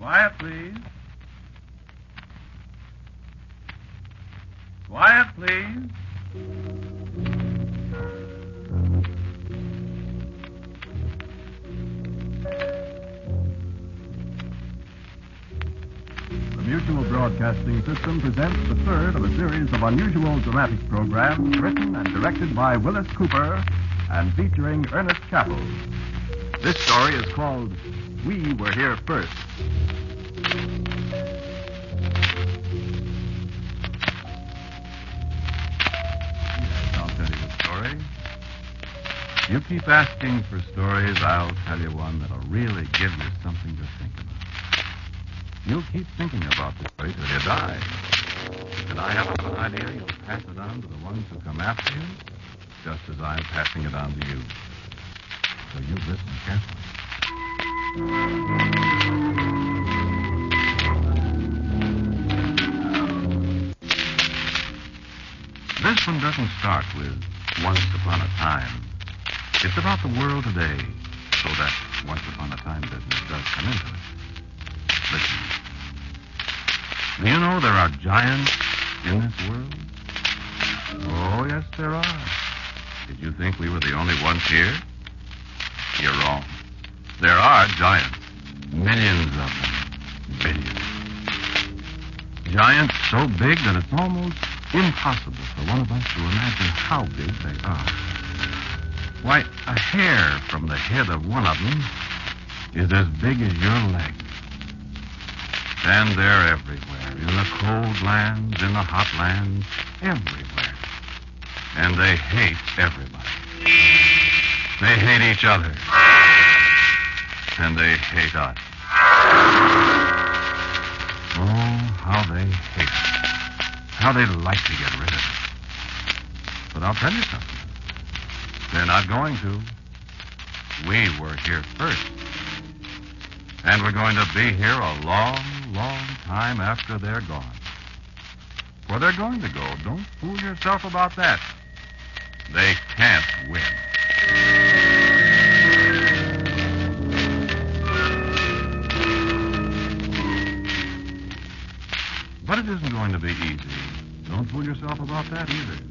Quiet, please. Quiet, please. The Mutual Broadcasting System presents the third of a series of unusual dramatic programs written and directed by Willis Cooper and featuring Ernest Chappell. This story is called We Were Here First. I'll tell you the story. You keep asking for stories, I'll tell you one that'll really give you something to think about. You'll keep thinking about the story till you die. And I have an idea you'll pass it on to the ones who come after you, just as I'm passing it on to you. So you listen carefully. This one doesn't start with once upon a time. It's about the world today, so that once upon a time business does come into it. Listen. Do you know there are giants in this world? Oh, yes, there are. Did you think we were the only ones here? You're wrong. There are giants. Millions of them. Billions. Giants so big that it's almost impossible for one of us to imagine how big they are. Why, a hair from the head of one of them is as big as your leg. And they're everywhere, in the cold lands, in the hot lands, everywhere. And they hate everybody. They hate each other. And they hate us. Oh, how they hate us. How they'd like to get rid of us. But I'll tell you something. They're not going to. We were here first. And we're going to be here a long, long time after they're gone. For they're going to go. Don't fool yourself about that. They can't win. But it isn't going to be easy. Don't fool yourself about that either.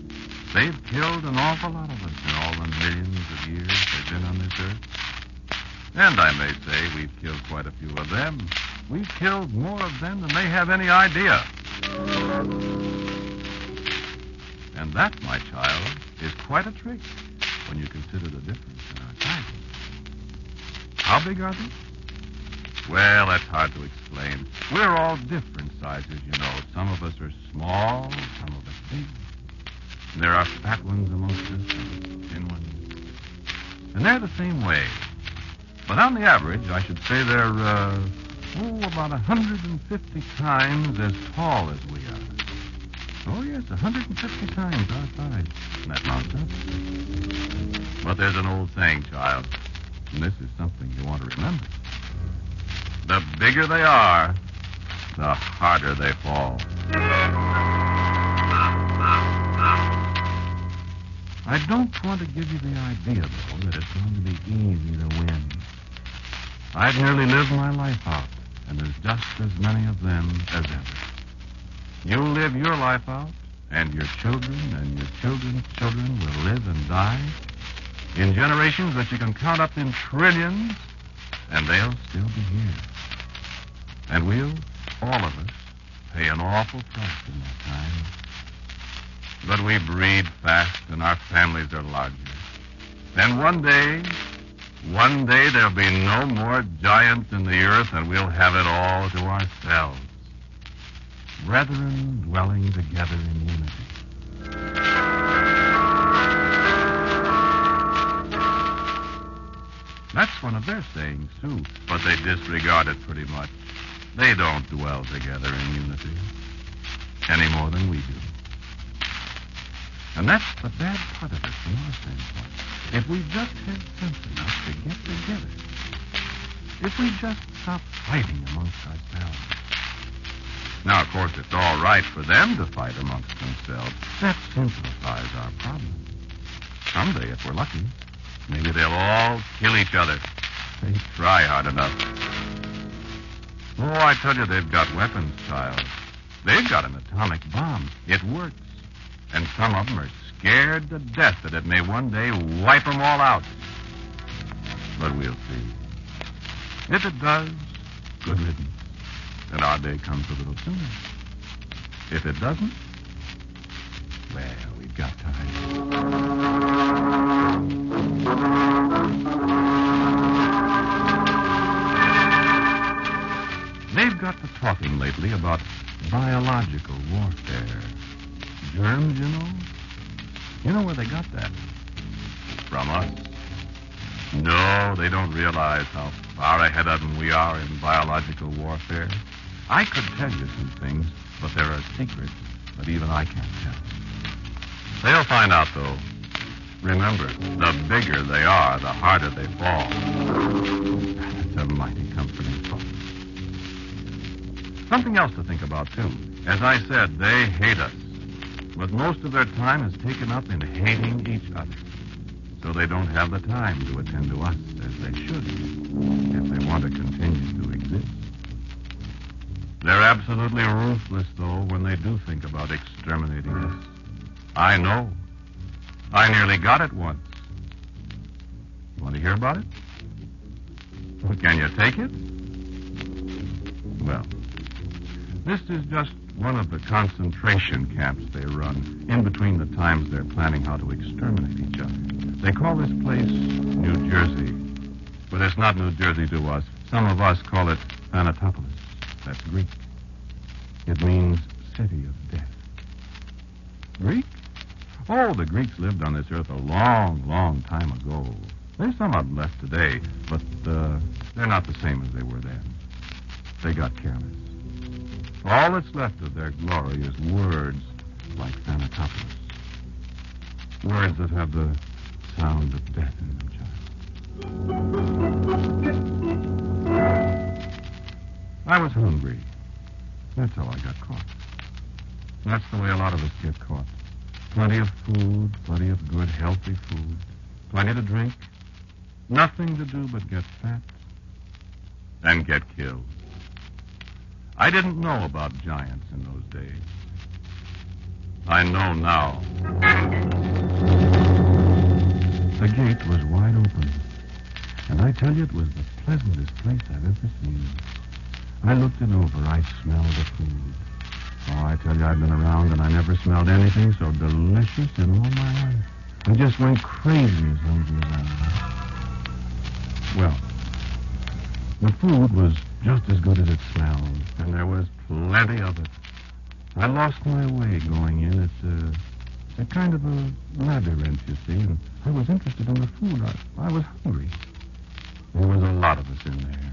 They've killed an awful lot of us in all the millions of years they've been on this earth. And I may say we've killed quite a few of them. We've killed more of them than they have any idea. And that, my child, is quite a trick when you consider the difference in our sizes. How big are they? Well, that's hard to explain. We're all different sizes, you know. Some of us are small, some of us big. And there are fat ones amongst us and thin ones. And they're the same way. But on the average, I should say they're, about 150 times as tall as we are. Oh, yes, 150 times our size. And that mounts up. But there's an old saying, child, and this is something you want to remember. The bigger they are, the harder they fall. I don't want to give you the idea, though, that it's going to be easy to win. I've nearly lived my life out, and there's just as many of them as ever. You'll live your life out, and your children and your children's children will live and die in generations that you can count up in trillions, and they'll still be here. And we'll, all of us, pay an awful price in that time. But we breed fast, and our families are larger. And one day, there'll be no more giants in the earth, and we'll have it all to ourselves. Brethren dwelling together in unity. That's one of their sayings, too, but they disregard it pretty much. They don't dwell together in unity any more than we do. And that's the bad part of it from our standpoint. If we just had sense enough to get together, if we just stop fighting amongst ourselves. Now, of course, it's all right for them to fight amongst themselves. That simplifies our problem. Someday, if we're lucky, maybe they'll all kill each other. They try hard enough. Oh, I tell you, they've got weapons, child. They've got an atomic bomb. It works. And some of them are scared to death that it may one day wipe them all out. But we'll see. If it does, good riddance. And our day comes a little sooner. If it doesn't, well, we've got time. They've got to talking lately about biological warfare. Germs, you know? You know where they got that? From us. No, they don't realize how far ahead of them we are in biological warfare. I could tell you some things, but there are secrets that even I can't tell. They'll find out, though. Remember, the bigger they are, the harder they fall. That's a mighty comforting thought. Something else to think about, too. As I said, they hate us. But most of their time is taken up in hating each other. So they don't have the time to attend to us as they should if they want to continue to exist. They're absolutely ruthless, though, when they do think about exterminating us. I know. I nearly got it once. You want to hear about it? Well, can you take it? Well, this is just one of the concentration camps they run in between the times they're planning how to exterminate each other. They call this place New Jersey. But it's not New Jersey to us. Some of us call it Thanatopolis. That's Greek. It means city of death. Greek? Oh, the Greeks lived on this earth a long, long time ago. There's some of them left today, but they're not the same as they were then. They got careless. All that's left of their glory is words like Thanatopolis. Words that have the sound of death in them, child. I was hungry. That's how I got caught. That's the way a lot of us get caught. Plenty of food, plenty of good, healthy food, plenty to drink, nothing to do but get fat and get killed. I didn't know about giants in those days. I know now. The gate was wide open, and I tell you, it was the pleasantest place I've ever seen. I looked it over. I smelled the food. Oh, I tell you, I've been around, and I never smelled anything so delicious in all my life. I just went crazy as hungry as I was. Well, the food was just as good as it smelled, and there was plenty of it. I lost my way going in. It's a kind of a labyrinth, you see, and I was interested in the food. I was hungry. There was a lot of us in there.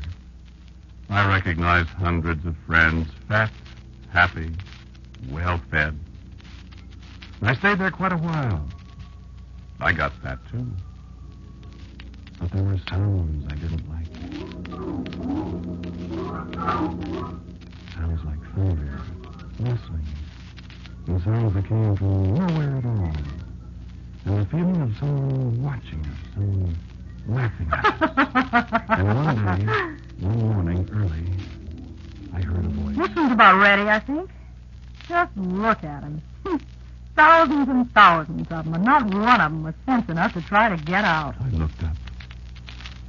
I recognized hundreds of friends, fat, happy, well-fed. I stayed there quite a while. I got fat, too. But there were sounds I didn't like. Sounds like thunder, rustling, and sounds that came from nowhere at all. And the feeling of someone watching us, someone laughing at us. And one day, one morning, early, I heard a voice. This one's about ready, I think. Just look at him. Thousands and thousands of them, and not one of them was sense enough to try to get out. I looked up.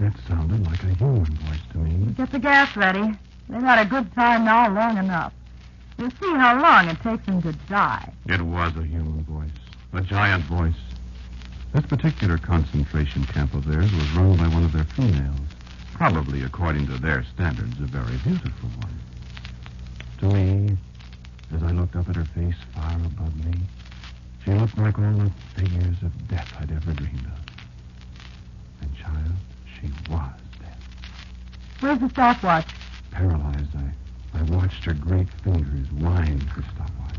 That sounded like a human voice to me. Get the gas ready. They've had a good time now long enough. You'll see how long it takes them to die. It was a human voice. A giant voice. This particular concentration camp of theirs was run by one of their females. Probably, according to their standards, a very beautiful one. To me, as I looked up at her face far above me, she looked like all the figures of death I'd ever dreamed of. And, child, she was dead. Where's the stopwatch? Paralyzed, I watched her great fingers wind her stopwatch.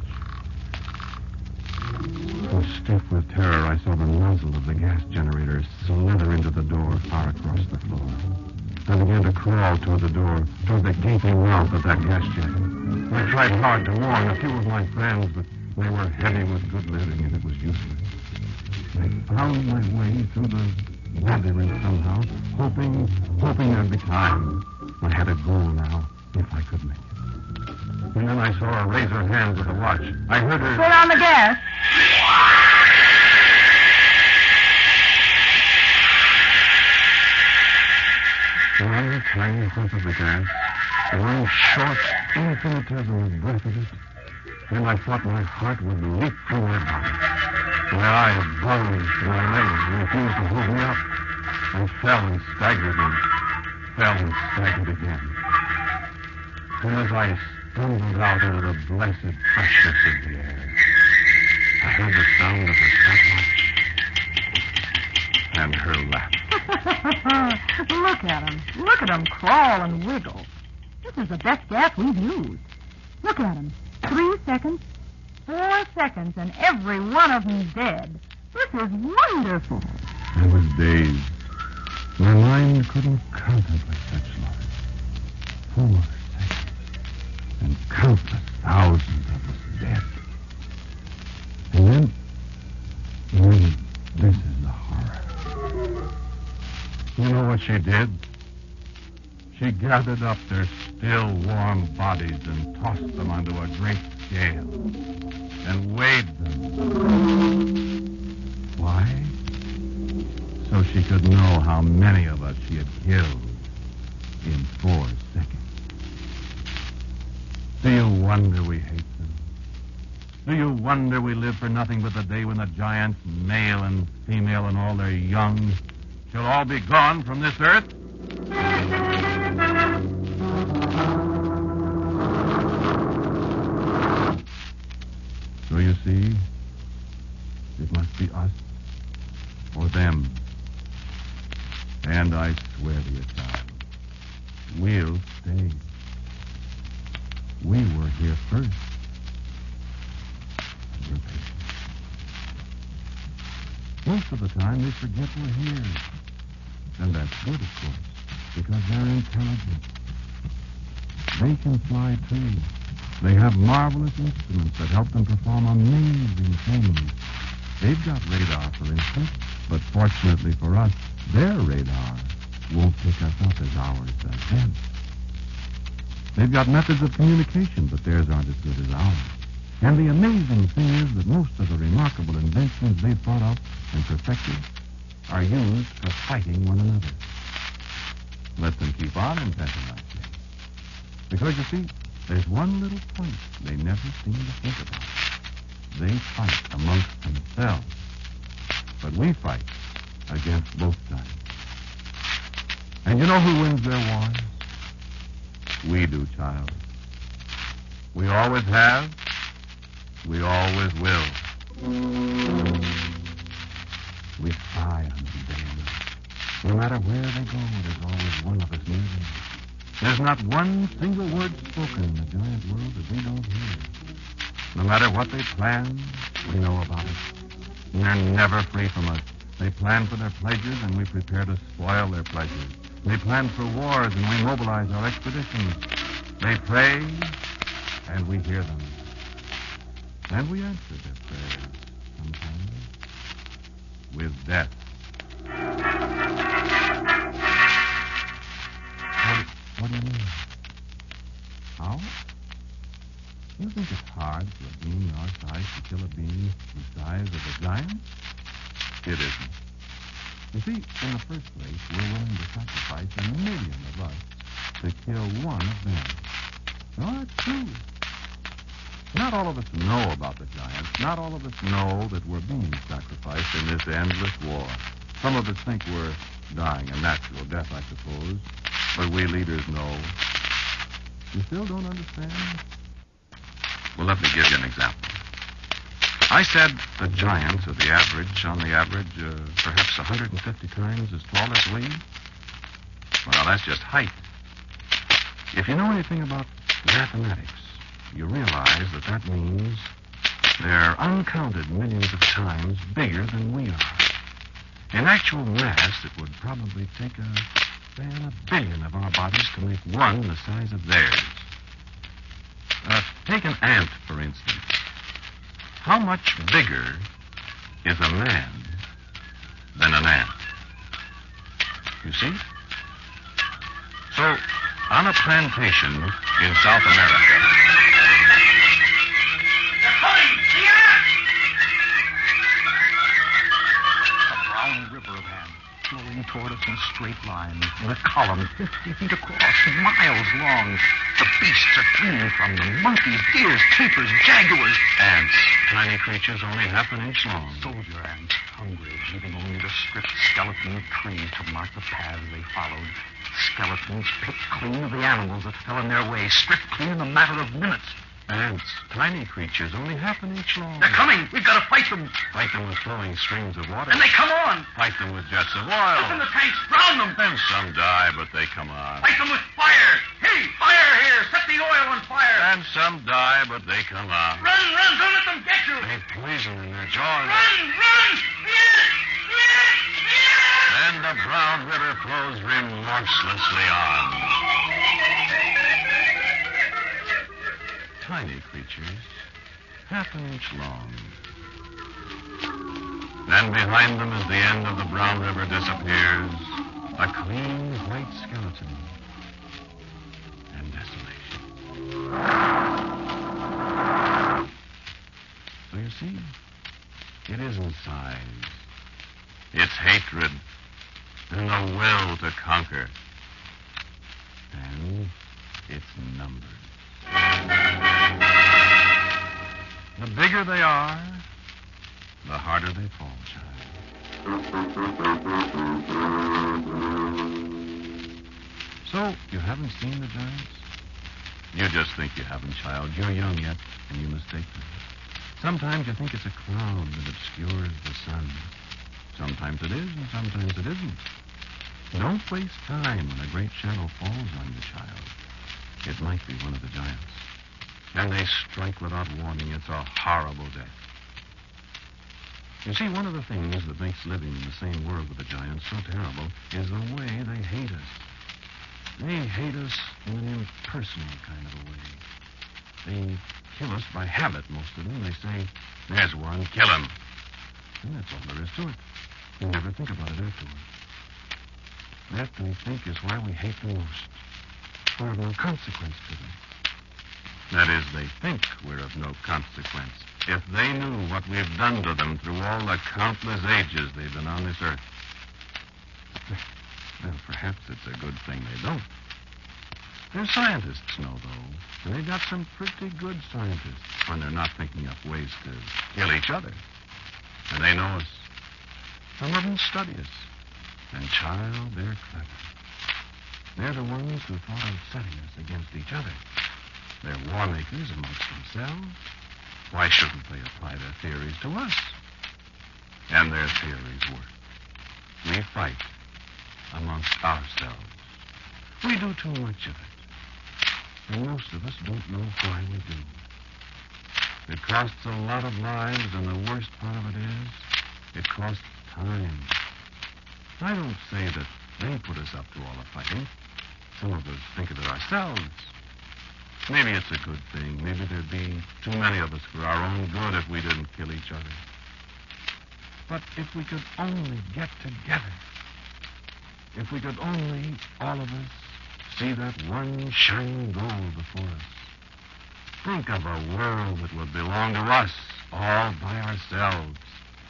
So stiff with terror, I saw the nozzle of the gas generator slither into the door far across the floor. I began to crawl toward the door, toward the gaping mouth of that gas jet. I tried hard to warn a few of my friends, but they were heavy with good living, and it was useless. I found my way through the labyrinth somehow, hoping there'd be time. I had a goal now, If I could make it. And then I saw her raise her hand with a watch. I heard her... Put on the gas. One tiny whiff of the gas. One short, infinitesimal breath of it. And I thought my heart would leap from my body. My eyes bulged, my legs refused to hold me up. I fell and staggered and fell and staggered again. And as I stumbled out into the blessed freshness of the air, I heard the sound of her stopwatch and her laugh. Look at him. Look at him crawl and wiggle. This is the best gas we've used. Look at him. 3 seconds, 4 seconds, and every one of them dead. This is wonderful. I was dazed. My mind couldn't contemplate such life. 4 seconds, and countless thousands of us dead. And then, this is the horror. You know what she did? She gathered up their still warm bodies and tossed them onto a great scale and weighed them. Why? So she could know how many of us she had killed in 4 seconds. Do you wonder we hate them? Do you wonder we live for nothing but the day when the giants, male and female and all their young, shall all be gone from this earth? So you see, it must be us or them. And I swear to you, child, we'll stay. We were here first. We're patient. Most of the time, they forget we're here. And that's good, of course, because they're intelligent. They can fly, too. They have marvelous instruments that help them perform amazing things. They've got radar, for instance, but fortunately for us, their radar won't pick us up as ours does them. They've got methods of communication, but theirs aren't as good as ours. And the amazing thing is that most of the remarkable inventions they've thought up and perfected are used for fighting one another. Let them keep on inventing like that. Because, you see, there's one little point they never seem to think about. They fight amongst themselves. But we fight against both sides. And you know who wins their wars? We do, child. We always have. We always will. We spy on them day and night. No matter where they go, there's always one of us near them. There's not one single word spoken in the giant world that we don't hear. No matter what they plan, we know about it. And they're never free from us. They plan for their pleasures, and we prepare to spoil their pleasures. They plan for wars, and we mobilize our expeditions. They pray, and we hear them. And we answer their prayers sometimes with death. What do you mean? How? You think it's hard for a being our size to kill a being the size of a giant? It isn't. You see, in the first place, we're willing to sacrifice 1,000,000 of us to kill one of them. No, that's true. Not all of us know about the giants. Not all of us know that we're being sacrificed in this endless war. Some of us think we're dying a natural death, I suppose. But we leaders know. You still don't understand? Well, let me give you an example. I said the giants are on the average, perhaps 150 times as tall as we. Well, that's just height. If you know anything about mathematics, you realize that that means they're uncounted millions of times bigger than we are. In actual mass, it would probably take a 1 billion of our bodies to make one the size of theirs. Take an ant, for instance. How much bigger is a man than an ant? You see? So, on a plantation, in South America. They're coming! Here! A brown river of hands flowing toward us in a straight line, in a column 50 feet across, miles long. The beasts are clinging from them. Monkeys, deers, tapirs, jaguars. Ants, tiny creatures only half an inch long. Soldier ants, hungry, leaving only the stripped skeleton of trees to mark the paths they followed. Skeletons picked clean of the animals that fell in their way, stripped clean in a matter of minutes. Ants, tiny creatures only half an inch long. They're coming! We've got to fight them! Fight them with flowing streams of water. And they come on! Fight them with jets of Open oil. the tanks! Drown them! Then some die, but they come on. Fight them with fire! Hey, fire here! Set the oil on fire! And some die, but they come on. Run! Don't let them get you! They've poison in their jaws. Run! Then the brown river flows remorselessly on. Tiny creatures, half an inch long. Then behind them, as the end of the brown river disappears, a clean white skeleton and desolation. So you see, it isn't size. It's hatred and the will to conquer. And it's numbers. The bigger they are, the harder they fall, child. So, you haven't seen the giants? You just think you haven't, child. You're young yet, and you mistake them. Sometimes you think it's a cloud that obscures the sun. Sometimes it is, and sometimes it isn't. Don't waste time when a great shadow falls on you, child. It might be one of the giants. And they strike without warning. It's a horrible death. You see, one of the things that makes living in the same world with the giants so terrible is the way they hate us. They hate us in an impersonal kind of a way. They kill us by habit, most of them. They say, "There's one, kill him." And that's all there is to it. We never think about it afterward. That, we think, is why we hate them most. We're of no consequence to them. That is, they think we're of no consequence. If they knew what we've done to them through all the countless ages they've been on this earth. Well, perhaps it's a good thing they don't. Their scientists know, though, and they've got some pretty good scientists when they're not thinking up ways to kill each other. And they know us. Some of them study us. And, child, they're clever. They're the ones who thought of setting us against each other. They're war makers amongst themselves. Why shouldn't they apply their theories to us? And their theories work. We fight amongst ourselves. We do too much of it. And most of us don't know why we do. It costs a lot of lives, and the worst part of it is, it costs time. I don't say that they put us up to all the fighting. Some of us think of it ourselves. Maybe it's a good thing. Maybe there'd be too many of us for our own good if we didn't kill each other. But if we could only get together, if we could only, all of us, see that one shining goal before us, think of a world that would belong to us all by ourselves,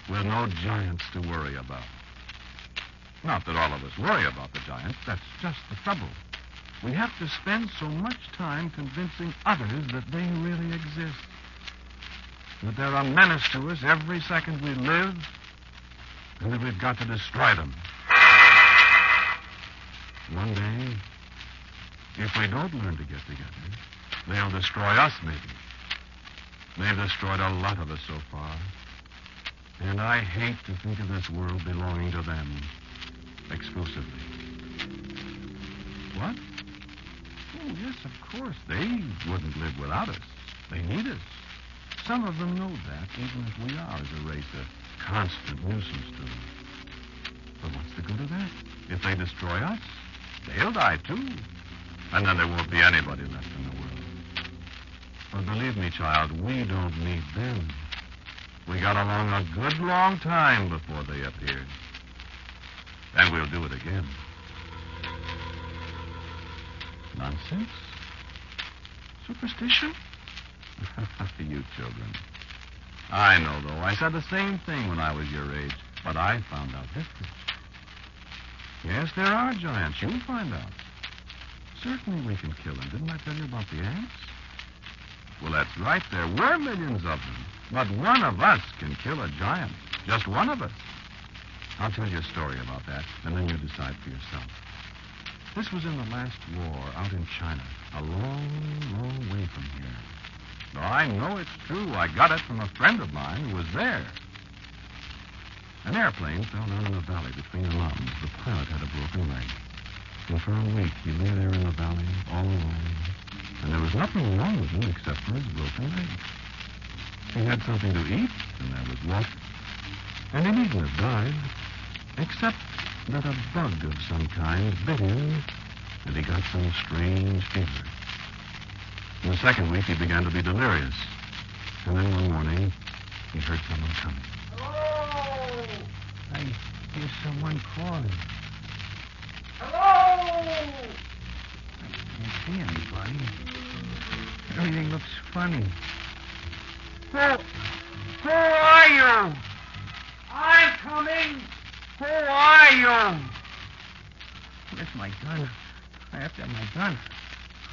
with no giants to worry about. Not that all of us worry about the giants. That's just the trouble. We have to spend so much time convincing others that they really exist. That they're a menace to us every second we live, and that we've got to destroy them. One day, if we don't learn to get together, they'll destroy us, maybe. They've destroyed a lot of us so far. And I hate to think of this world belonging to them exclusively. What? Oh, yes, of course. They wouldn't live without us. They need us. Some of them know that, even if we are, as a race, a constant nuisance to them. But what's the good of that? If they destroy us, they'll die, too. And then there won't be anybody left in the world. But believe me, child, we don't need them. We got along a good long time before they appeared. And we'll do it again. Nonsense? Superstition? You children. I know, though. I said the same thing when I was your age, but I found out different. Yes, there are giants. You'll find out. Certainly we can kill them. Didn't I tell you about the ants? Well, that's right. There were millions of them. But one of us can kill a giant. Just one of us. I'll tell you a story about that, and then you decide for yourself. This was in the last war out in China, a long, long way from here. No, I know it's true. I got it from a friend of mine who was there. An airplane fell down in a valley between the mountains. The pilot had a broken leg. And for a week, he lay there in the valley, all alone. And there was nothing wrong with him except for his broken leg. He had something to eat, and there was water. And he needn't have died, except that a bug of some kind bit him, and he got some strange fever. In the second week, he began to be delirious. And then one morning, he heard someone coming. Hello! I hear someone calling. Hello! I can't see anybody. Everything looks funny. Who are you? I'm coming. Who are you? Where's my gun? I have to have my gun.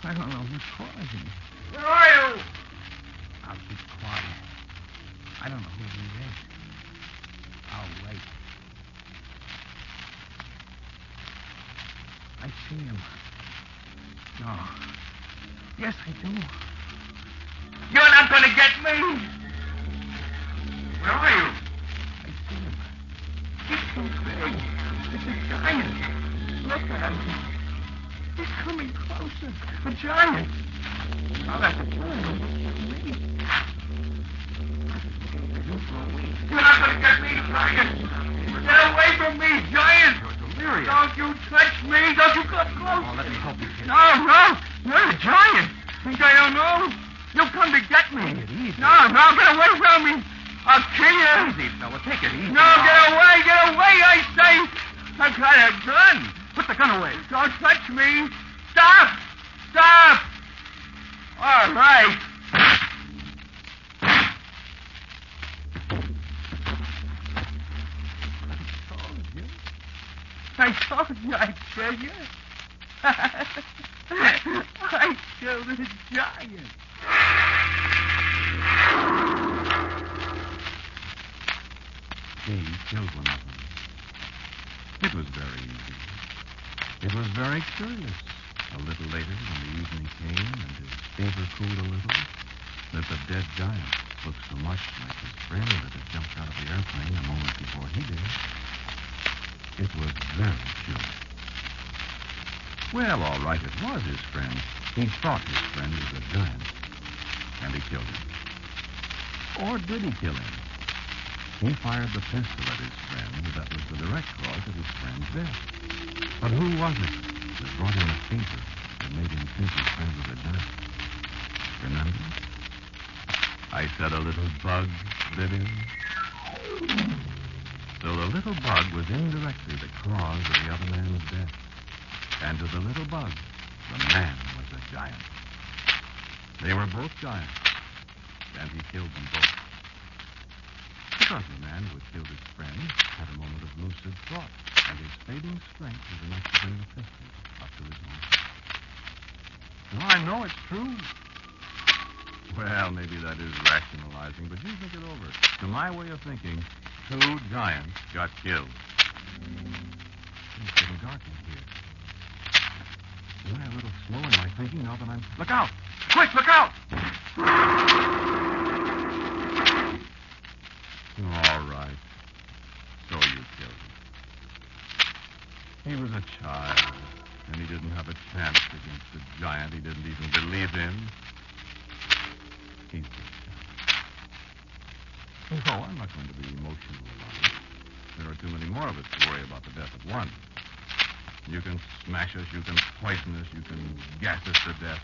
I don't know who's calling me. Where are you? I'll keep quiet. I don't know who he is. I'll wait. I see him. No. Yes, I do. You're not going to get me. Where are you? I see him. He's so big. It's a giant. Look at him. He's coming closer. A giant. I'll have to kill him. You're not going to get me, giant. Get away from me, giant. You're delirious. Don't you touch me. Don't you come close. Oh, let me help you, kid. No. You're a giant. Think I don't know? You'll come to get me. Take it easy. No, get away from me. I'll kill you. Easy, fella. Take it easy. No, get away, I say. I've got a gun. Put the gun away. Don't touch me. Stop. All right. I told you I'd kill you. I killed a giant. He killed one of them. It was very easy. It was very curious. A little later, when the evening came and his fever cooled a little, that the dead giant looked so much like his friend that had jumped out of the airplane a moment before he did. It was very curious. Well, all right, it was his friend. He thought his friend was a giant, and he killed him. Or did he kill him? He fired the pistol at his friend that was the direct cause of his friend's death. But who was it that brought him a fever that made him think his friend was a giant? Remember? I said a little bug bit him. So the little bug was indirectly the cause of the other man's death. And to the little bug, the man was a giant. They were both giants, and he killed them both. Because the man who had killed his friend had a moment of lucid thought, and his fading strength was enough to bring the pistol up to his mouth. Now, I know it's true. Well, maybe that is rationalizing, but you think it over. To my way of thinking, 2 giants got killed. It's getting dark in here. Am I a little slow in my thinking now that I'm... Look out! Quick, look out! All right. So you killed him. He was a child, and he didn't have a chance against a giant he didn't even believe in. He's just... No, I'm not going to be emotional about it. There are too many more of us to worry about the death of one. You can smash us, you can poison us, you can gas us to death,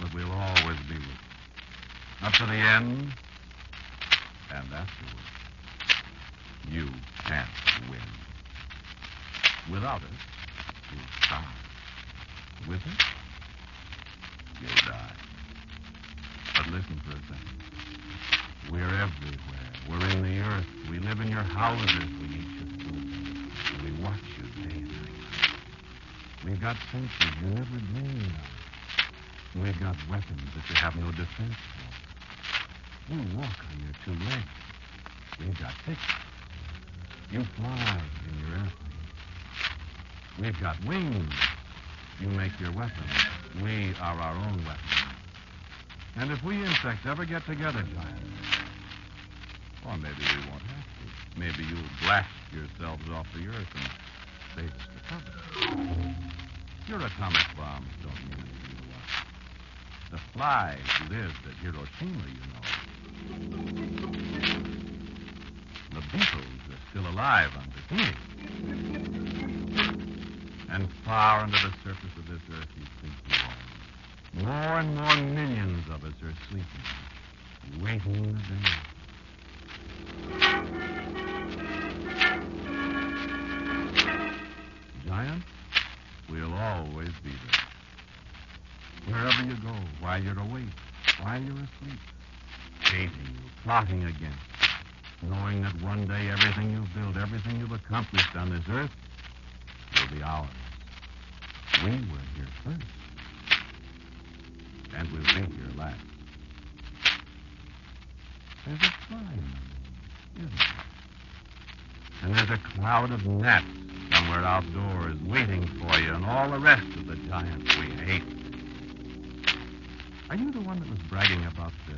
but we'll always be with you. Up to the end, and afterwards. You can't win. Without us, you'll die. With us, you'll die. listen for a second. We're everywhere. We're in the earth. We live in your houses. We eat your food. And we watch you day and night. We've got senses you never dreamed of. We've got weapons that you have no defense for. You walk on your two legs. We've got pictures. You fly in your airplane. We've got wings. You make your weapons. We are our own weapons. And if we insects ever get together, Giant, or maybe we won't have to. Maybe you'll blast yourselves off the earth and save us the trouble. Your atomic bombs don't mean anything to us. The flies lived at Hiroshima, you know. The beetles are still alive under Phoenix. And far under the surface of this earth, you think you are. More and more millions of us are sleeping, waiting the day. Giant, we'll always be there. Wherever you go, while you're awake, while you're asleep, hating you, plotting against you, knowing that one day everything you've built, everything you've accomplished on this earth will be ours. We were here first, and we'll be here last. There's a fly in them, isn't there? And there's a cloud of gnats somewhere outdoors waiting for you and all the rest of the giants we hate. Are you the one that was bragging about the,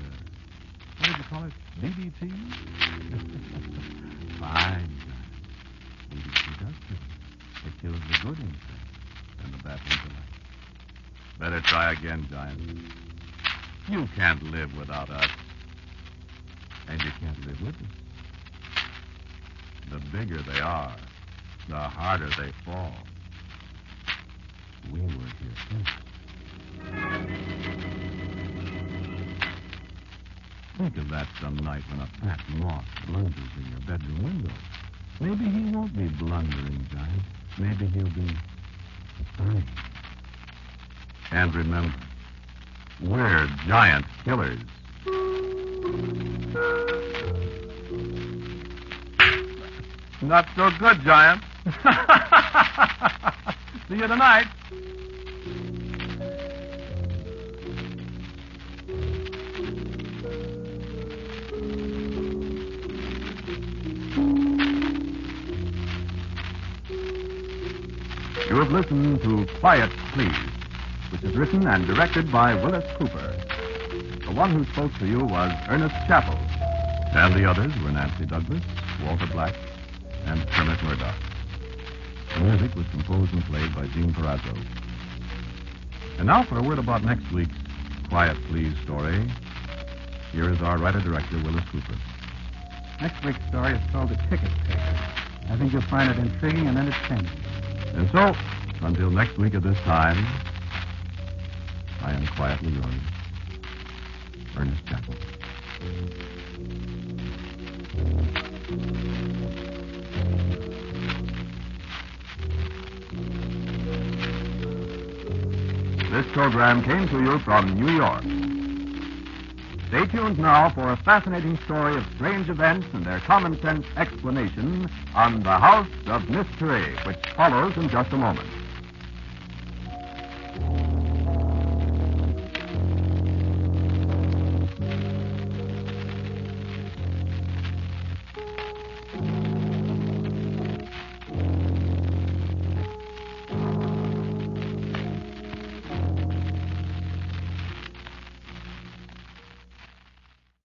what did you call it, DDT? Fine, Giant. DDT does kill. It kills the good insects and the bad intellect. Better try again, Giant. You can't live without us. And you can't live with us. The bigger they are, the harder they fall. We were here first. Think of that some night when a fat moth blunders in your bedroom window. Maybe he won't be blundering, Giant. Maybe he'll be fine. And remember, we're giant killers. Not so good, Giant. See you tonight. You have listened to Quiet Please, which is written and directed by Willis Cooper. The one who spoke to you was Ernest Chappell. And the others were Nancy Douglas, Walter Black, and Kermit Murdoch. The music was composed and played by Gene Perazzo. And now for a word about next week's Quiet Please story. Here is our writer-director, Willis Cooper. Next week's story is called The Ticket Taker. I think you'll find it intriguing and entertaining. And so, until next week at this time, I am quietly yours, Ernest Chappell. This program came to you from New York. Stay tuned now for a fascinating story of strange events and their common sense explanation on The House of Mystery, which follows in just a moment.